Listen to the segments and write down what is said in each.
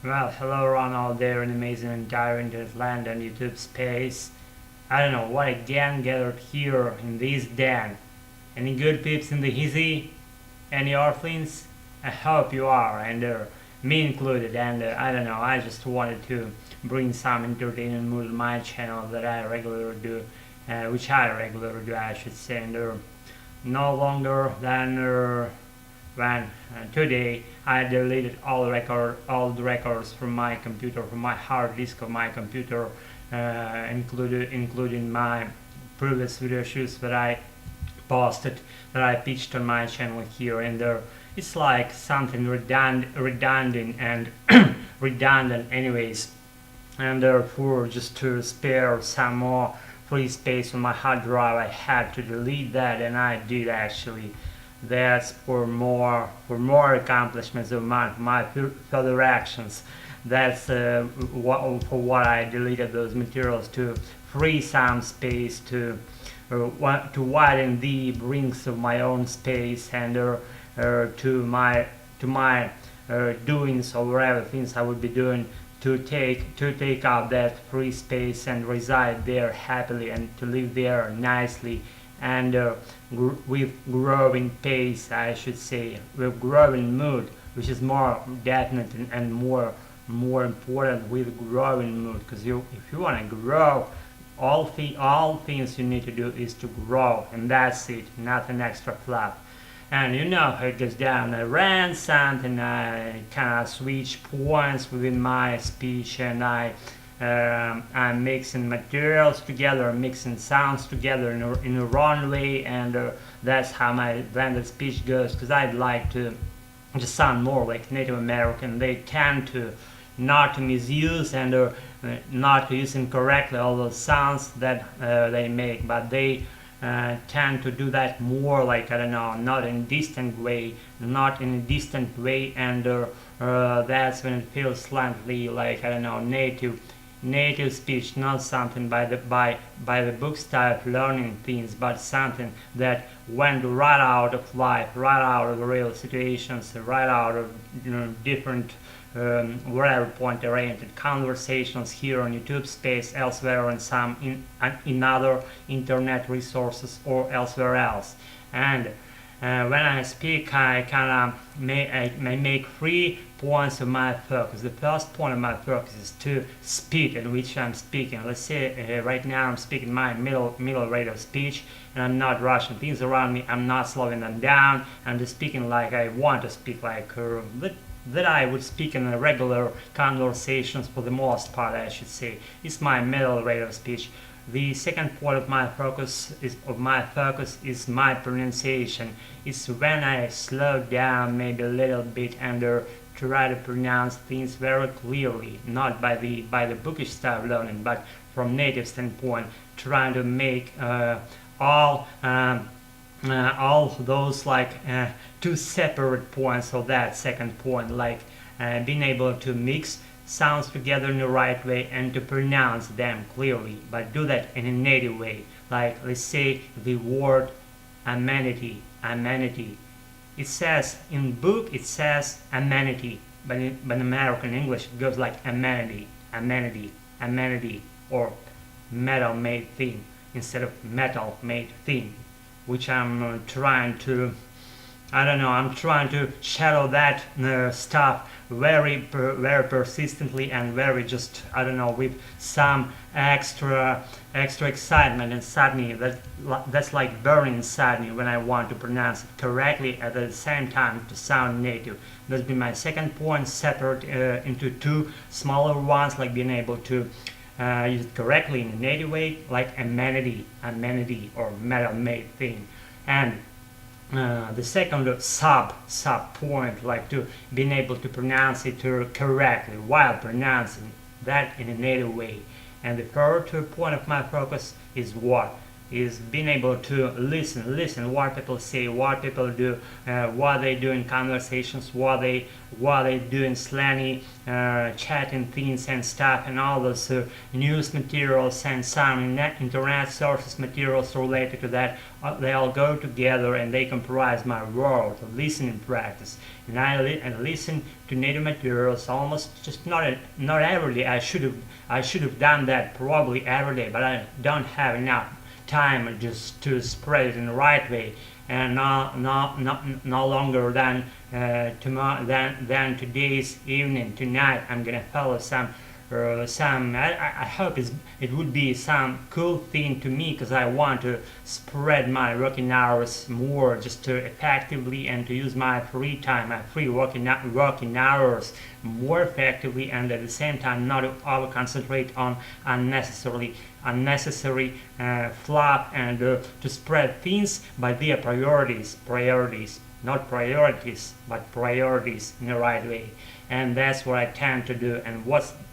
Well, hello around out there in amazing entire internet land and YouTube space. I don't know what again gathered here in this den. Any good peeps in the hizzy? Any orphans? I hope you are, and me included. And I don't know, I just wanted to bring some entertainment mood on my channel that I regularly do, which I regularly do, I should say. And no longer than when today I deleted all the records from my computer, from my hard disk of my computer, including my previous video shoots that I posted, that I pitched on my channel here, and it's like something redundant and redundant anyways, and therefore just to spare some more free space on my hard drive I had to delete that, and I did actually. That's for more accomplishments of my further actions. That's for what I deleted those materials, to free some space, to widen the rings of my own space, and to my doings or whatever things I would be doing, to take up that free space and reside there happily, and to live there nicely, and with growing pace, I should say, with growing mood, which is more definite and more important, with growing mood. Because if you want to grow, all things you need to do is to grow, and that's it, nothing extra fluff. And you know how it goes down. I ran something, I kind of switch points within my speech, and I'm mixing materials together, mixing sounds together in a wrong way, and that's how my blended speech goes, because I'd like to just sound more like Native American. They tend to not to misuse and not to use incorrectly all those sounds that they make, but they tend to do that more like, I don't know, not in a distant way, and that's when it feels slightly like, I don't know, native speech, not something by the book style of learning things, but something that went right out of life, right out of real situations, right out of different whatever point oriented conversations here on YouTube space, elsewhere, and some in other internet resources or elsewhere else. And when I speak, I kind of make 3 points of my focus. The first point of my focus is to speed at which I'm speaking. Let's say right now I'm speaking my middle rate of speech, and I'm not rushing things around me. I'm not slowing them down. I'm just speaking like I want to speak, like that I would speak in a regular conversations for the most part, I should say. It's my middle rate of speech. The second point of my focus is my pronunciation. It's when I slow down maybe a little bit and try to pronounce things very clearly, not by the bookish style of learning, but from native standpoint, trying to make all those like 2 separate points of that second point, like being able to mix sounds together in the right way and to pronounce them clearly, but do that in a native way. Like, let's say the word amenity. It says in book, it says amenity, but in American English it goes like amenity, or metal made thing instead of metal made thing, which I'm trying to, I don't know, I'm trying to shadow that stuff very persistently, and very just, I don't know, with some extra excitement inside me, that's like burning inside me when I want to pronounce it correctly at the same time to sound native. That's been my second point, separate into 2 smaller ones, like being able to use it correctly in a native way, like amenity, or metal made thing. And the second sub point, like to being able to pronounce it correctly while pronouncing that in a native way. And the third point of my focus is what? is being able to listen what people say, what people do, what they do in conversations, what they do in slangy chatting things and stuff, and all those news materials and some internet sources materials related to that. They all go together and they comprise my world of listening practice. And I listen to native materials almost just not every day. I should have done that probably every day, but I don't have enough time just to spread it in the right way, and no longer than tomorrow than today's evening. Tonight I'm gonna follow some I hope it would be some cool thing to me, because I want to spread my working hours more, just to effectively, and to use my free time, my free working hours more effectively, and at the same time not to over concentrate on unnecessary fluff, and to spread things by their priorities, not priorities, but priorities in the right way. And that's what I tend to do, and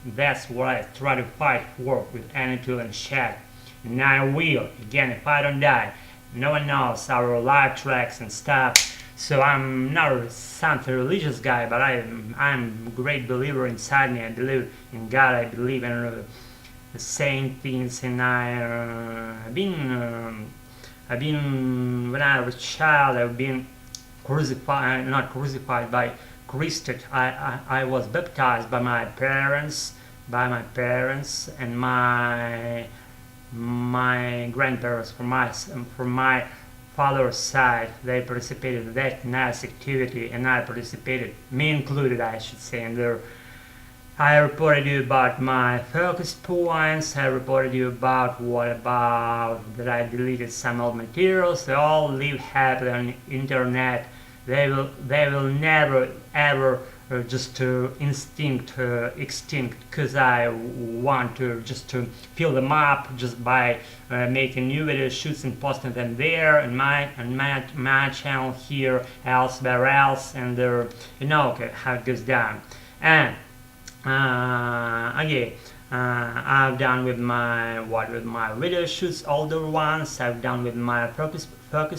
that's what I try to fight for with any tool and chat. And I will, again, if I don't die. No one knows our live tracks and stuff. So I'm not something religious guy, but I'm a great believer inside me. I believe in God. I believe in saying things, and I've been when I was a child, I've been crucified, not crucified, by Christed. I was baptized by my parents, and my grandparents from my father's side. They participated in that nice activity, and I participated, me included, I should say. And I reported you about my focus points. I reported you about that I deleted some old materials. They all live happily on the internet. They will never ever just to extinct, because I want to just to fill them up just by making new video shoots and posting them there and my channel here, elsewhere else, and you know, okay, how it goes down. And again, I've done with my video shoots, older ones. I've done with my focus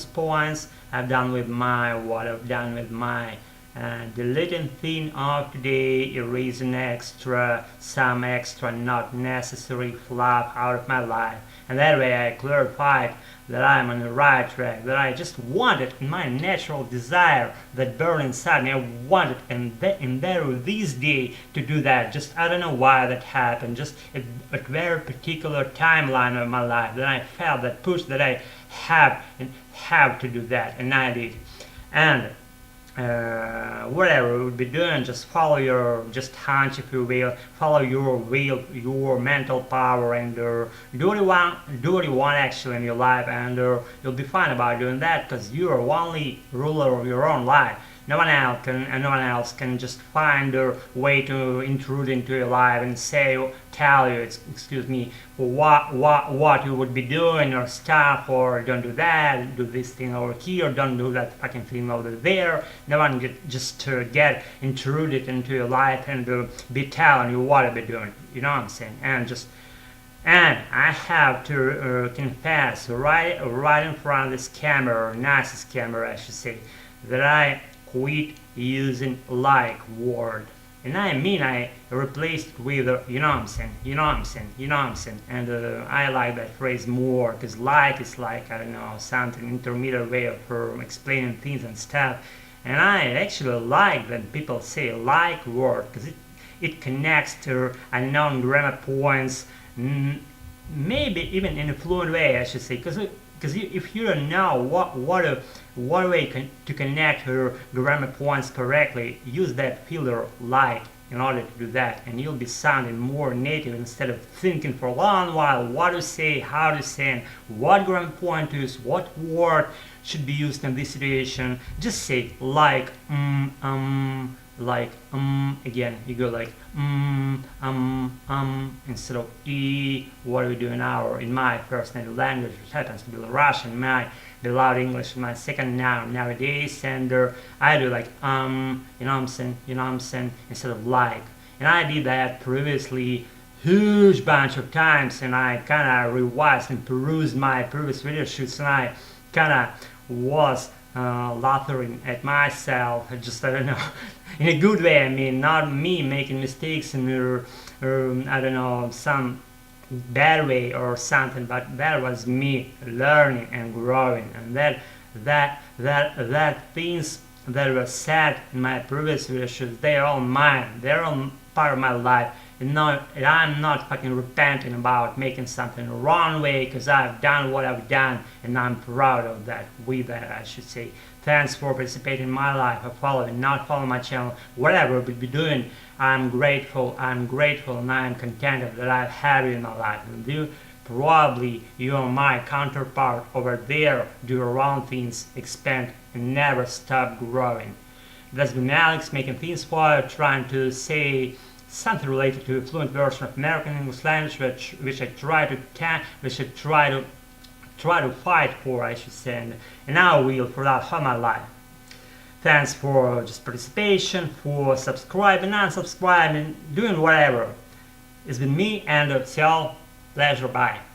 points. I've done with my deleting thing of today, erasing some extra not necessary fluff out of my life. And that way I clarified that I'm on the right track, that I just wanted, my natural desire that burned inside me, I wanted, and there this day to do that. Just, I don't know why that happened, just at a very particular timeline of my life, that I felt that push that I have to do that, and I did. And whatever you would be doing, just follow your hunch, if you will, follow your will, your mental power, and do what you want actually in your life, and you'll be fine about doing that, because you are only ruler of your own life. No one else can just find a way to intrude into your life and tell you, excuse me, what you would be doing or stuff, or don't do that, do this thing over here, don't do that fucking thing over there. No one get intruded into your life and be telling you what to be doing. You know what I'm saying? And I have to confess right in front of this camera, or nicest camera I should say, that I quit using like word. And I replaced it with you know what I'm saying, and I like that phrase more, because like is like, I don't know, something intermediate way of explaining things and stuff. And I actually like that people say like word, because it connects to unknown grammar points, maybe even in a fluent way I should say, because if you don't know what way to connect your grammar points correctly, use that filter like in order to do that, and you'll be sounding more native instead of thinking for a long while what to say, how to say, and what grammar point to use, what word should be used in this situation. Just say like, again, you go like instead of what do we do in my first native language, which happens to be Russian, my beloved English, my second nowadays, and I do like you know what I'm saying, instead of like. And I did that previously huge bunch of times, and I kind of revised and perused my previous video shoots, and I kind of was laughing at myself, just, I don't know, in a good way. I mean, not me making mistakes and I don't know, some bad way or something, but that was me learning and growing, and that things that were said in my previous videos, they're all mine, they're all part of my life. And I'm not fucking repenting about making something the wrong way, because I've done what I've done, and I'm proud of that, with that I should say. Thanks for participating in my life, or following, not following my channel, whatever we'll be doing. I'm grateful, and I'm contented that I have you in my life. And you, probably you're my counterpart over there, do your own things, expand, and never stop growing. That's been Alex, making things for you, trying to say something related to a fluent version of American English language, which I try to fight for, I should say, and I will for that whole my life. Thanks for just participation, for subscribing, unsubscribing, doing whatever. It's been me, and it's all pleasure. Bye.